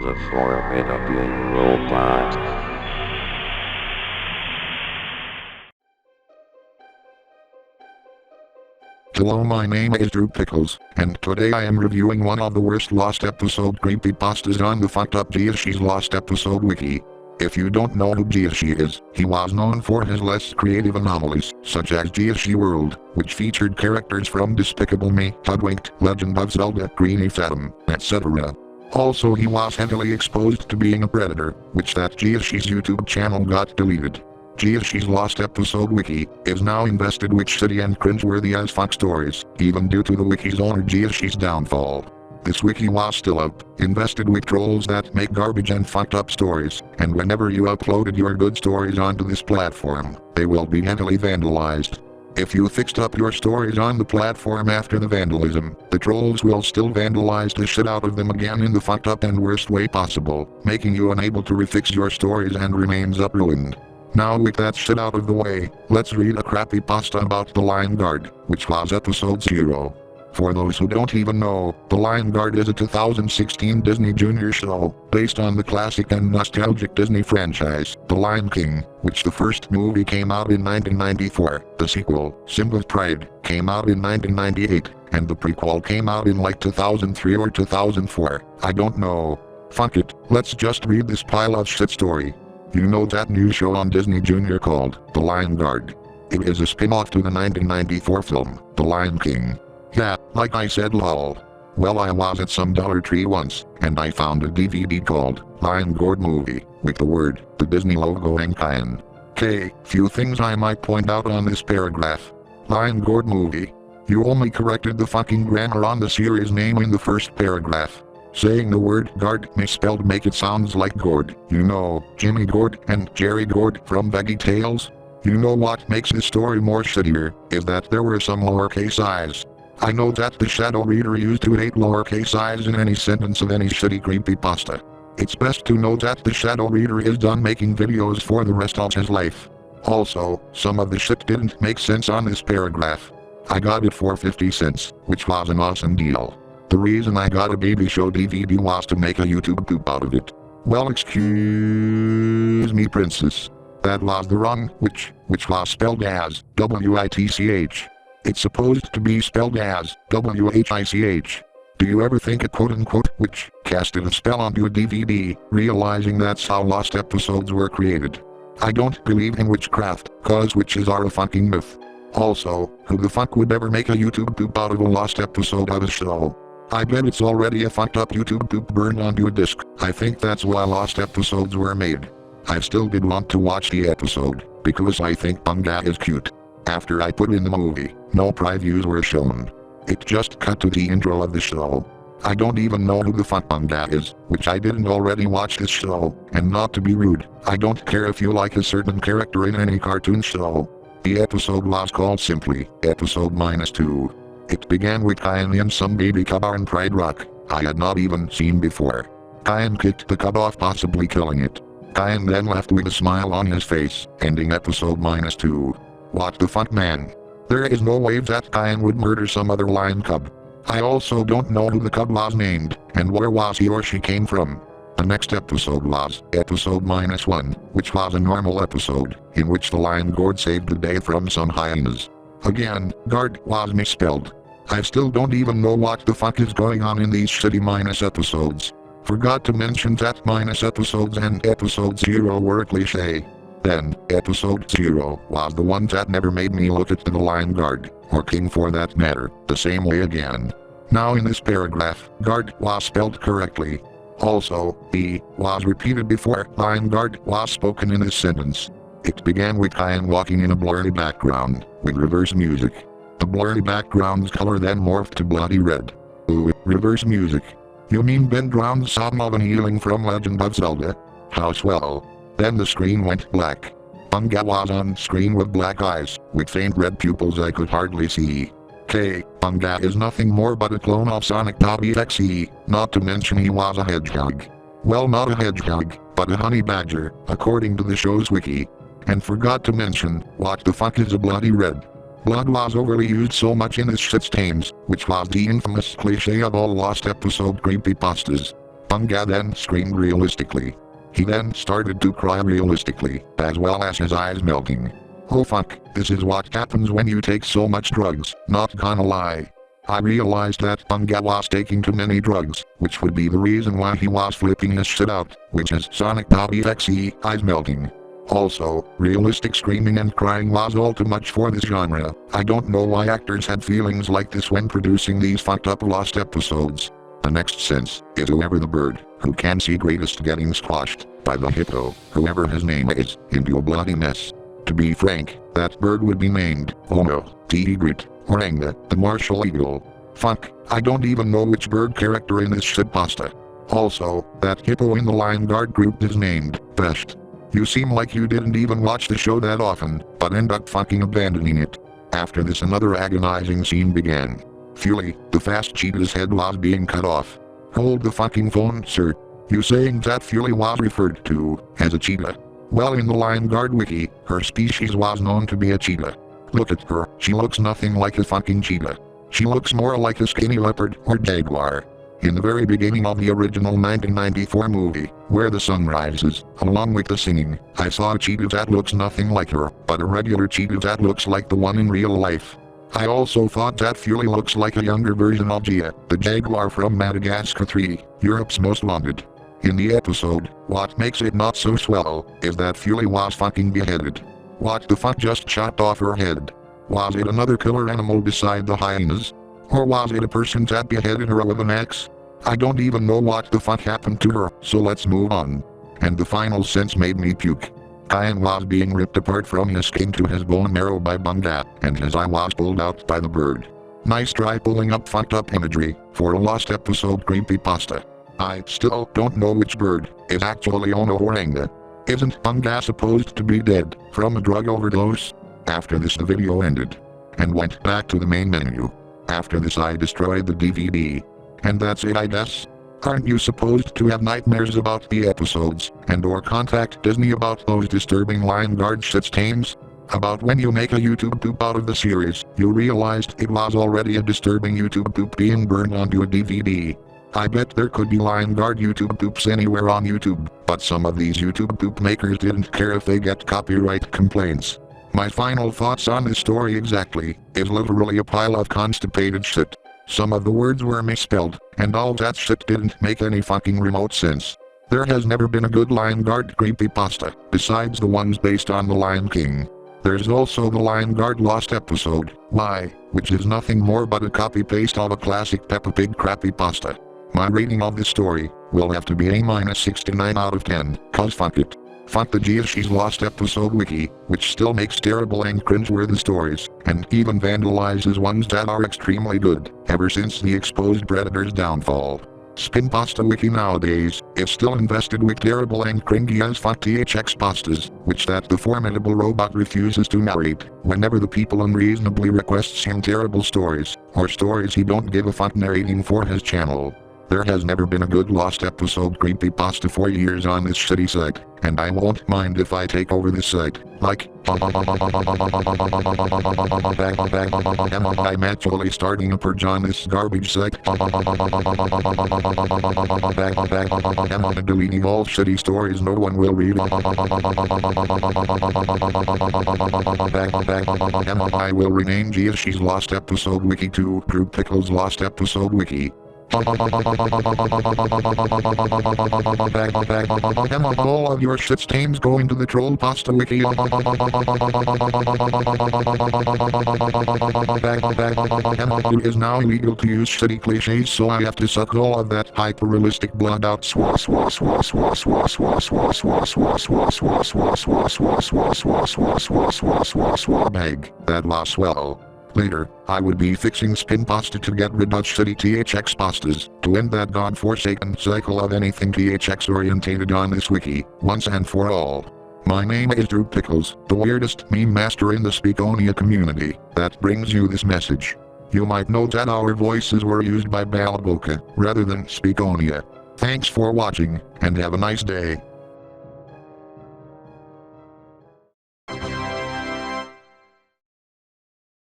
The formidable robot. Hello, my name is Drew Pickles, and today I am reviewing one of the worst lost episode creepypastas on the fucked up Csupo's Lost Episode Wiki. If you don't know who Csupo is, he was known for his less creative anomalies, such as Csupo World, which featured characters from Despicable Me, Hoodwinked, Legend of Zelda, Greeny Fathom, etc. Also, he was heavily exposed to being a predator, which that Csupo's YouTube channel got deleted. Csupo's Lost Episode Wiki is now invested with shitty and cringeworthy as fuck stories, even due to the wiki's owner Csupo's downfall. This wiki was still up, invested with trolls that make garbage and fucked up stories, and whenever you uploaded your good stories onto this platform, they will be heavily vandalized. If you fixed up your stories on the platform after the vandalism, the trolls will still vandalize the shit out of them again in the fucked up and worst way possible, making you unable to refix your stories and remains up ruined. Now with that shit out of the way, let's read a crappypasta about The Lion Guard, which was episode 0. For those who don't even know, The Lion Guard is a 2016 Disney Junior show, based on the classic and nostalgic Disney franchise, The Lion King, which the first movie came out in 1994, the sequel, Simba's Pride, came out in 1998, and the prequel came out in like 2003 or 2004, I don't know. Fuck it, let's just read this pile of shit story. You know that new show on Disney Junior called The Lion Guard? It is a spin-off to the 1994 film, The Lion King. Yeah, like I said lol. Well, I was at some Dollar Tree once, and I found a DVD called Lion Guard Movie, with the Disney logo and Cayenne. Few things I might point out on this paragraph. Lion Guard Movie. You only corrected the fucking grammar on the series name in the first paragraph. Saying the word guard misspelled make it sounds like Gord, you know, Jimmy Gord and Jerry Gord from Veggie Tales. You know what makes this story more shittier, is that there were some lowercase i's. I know that the shadow reader used to hate lowercase i's in any sentence of any shitty creepypasta. It's best to know that the shadow reader is done making videos for the rest of his life. Also, some of the shit didn't make sense on this paragraph. I got it for 50 cents, which was an awesome deal. The reason I got a baby show DVD was to make a YouTube poop out of it. Well, excuse me, princess. That was the wrong which was spelled as W-I-T-C-H. It's supposed to be spelled as W-H-I-C-H. Do you ever think a quote-unquote witch casted a spell onto a DVD, realizing that's how lost episodes were created? I don't believe in witchcraft, cause witches are a fucking myth. Also, who the fuck would ever make a YouTube poop out of a lost episode of a show? I bet it's already a fucked up YouTube poop burned onto a disc. I think that's why lost episodes were made. I still did want to watch the episode, because I think Bunga is cute. After I put in the movie, no previews were shown. It just cut to the intro of the show. I don't even know who the fuck Bunga is, which I didn't already watch this show, and not to be rude, I don't care if you like a certain character in any cartoon show. The episode was called simply, Episode -2. It began with Cayenne and some baby cub on Pride Rock, I had not even seen before. Cayenne kicked the cub off, possibly killing it. Cayenne then left with a smile on his face, ending episode -2. What the fuck, man? There is no way that Cayenne would murder some other lion cub. I also don't know who the cub was named, and where was he or she came from. The next episode was episode -1, which was a normal episode, in which the lion guard saved the day from some hyenas. Again, guard was misspelled. I still don't even know what the fuck is going on in these shitty minus episodes. Forgot to mention that minus episodes and episode 0 were a cliche. Then, episode 0 was the one that never made me look at the Lion Guard, or King for that matter, the same way again. Now in this paragraph, guard was spelled correctly. Also, the was repeated before Lion Guard was spoken in this sentence. It began with Cayenne walking in a blurry background, with reverse music. The blurry background's color then morphed to bloody red. Ooh, reverse music. You mean Ben Drowned's Song of Healing from Legend of Zelda? How swell. Then the screen went black. Bunga was on screen with black eyes, with faint red pupils I could hardly see. Bunga is nothing more but a clone of Sonic.exe, not to mention he was a hedgehog. Well, not a hedgehog, but a honey badger, according to the show's wiki. And forgot to mention, what the fuck is a bloody red? Blood was overly used so much in this shit stains, which was the infamous cliche of all lost episode creepypastas. Bunga then screamed realistically. He then started to cry realistically, as well as his eyes melting. Oh fuck, this is what happens when you take so much drugs, not gonna lie. I realized that Bunga was taking too many drugs, which would be the reason why he was flipping his shit out, which is Sonic .exe, eyes melting. Also, realistic screaming and crying was all too much for this genre. I don't know why actors had feelings like this when producing these fucked up lost episodes. The next sense is whoever the bird, who can see greatest getting squashed by the hippo, whoever his name is, into a bloody mess. To be frank, that bird would be named Homo, Tigrit, Oranga, the martial eagle. Fuck, I don't even know which bird character in this shitpasta. Also, that hippo in the Lion Guard group is named Best. You seem like you didn't even watch the show that often, but end up fucking abandoning it. After this another agonizing scene began. Fury, the fast cheetah's head was being cut off. Hold the fucking phone, sir. You saying that Fury was referred to as a cheetah? Well, in the Lion Guard wiki, her species was known to be a cheetah. Look at her, she looks nothing like a fucking cheetah. She looks more like a skinny leopard or jaguar. In the very beginning of the original 1994 movie, where the sun rises, along with the singing, I saw a cheetah that looks nothing like her, but a regular cheetah that looks like the one in real life. I also thought that Fury looks like a younger version of Gia, the jaguar from Madagascar 3, Europe's Most Wanted. In the episode, what makes it not so swell, is that Fury was fucking beheaded. What the fuck just chopped off her head? Was it another killer animal beside the hyenas? Or was it a person that beheaded her with an axe? I don't even know what the fuck happened to her, so let's move on. And the final sense made me puke. Kyan was being ripped apart from his skin to his bone marrow by Bunga, and his eye was pulled out by the bird. Nice try pulling up fucked up imagery for a lost episode creepypasta. I still don't know which bird is actually Ono Oranga. Isn't Bunga supposed to be dead from a drug overdose? After this the video ended and went back to the main menu. After this I destroyed the DVD. And that's it, I guess. Aren't you supposed to have nightmares about the episodes and or contact Disney about those disturbing Lion Guard shit stains? About when you make a YouTube poop out of the series, you realized it was already a disturbing YouTube poop being burned onto a DVD. I bet there could be Lion Guard YouTube poops anywhere on YouTube, but some of these YouTube poop makers didn't care if they get copyright complaints. My final thoughts on this story exactly is literally a pile of constipated shit. Some of the words were misspelled, and all that shit didn't make any fucking remote sense. There has never been a good Lion Guard creepypasta, besides the ones based on the Lion King. There's also the Lion Guard Lost episode, Why, which is nothing more but a copy-paste of a classic Peppa Pig creepypasta. My rating of this story will have to be A-69 out of 10, cause fuck it. Fuck the She's Lost episode wiki, which still makes terrible and cringeworthy stories, and even vandalizes ones that are extremely good, ever since the exposed Predator's downfall. Spinpasta wiki nowadays is still invested with terrible and cringy as fuck THX pastas, which that the formidable robot refuses to narrate, whenever the people unreasonably requests him terrible stories, or stories he don't give a fuck narrating for his channel. There has never been a good lost episode creepypasta for years on this shitty site, and I won't mind if I take over this site, like, I'm actually starting a purge on this garbage site, I'm deleting all shitty stories no one will read, I will rename She's Lost episode wiki to Group Pickles Lost episode wiki. All of your shit stains going to the troll pasta wiki. It is now illegal to use shitty cliches, so I have to suck all of that hyper-realistic blood out. Bag. That was swell. Later, I would be fixing Spinpasta to get rid of shitty THX pastas, to end that godforsaken cycle of anything THX orientated on this wiki, once and for all. My name is Drew Pickles, the weirdest meme master in the Speakonia community, that brings you this message. You might know that our voices were used by Balaboka, rather than Speakonia. Thanks for watching, and have a nice day.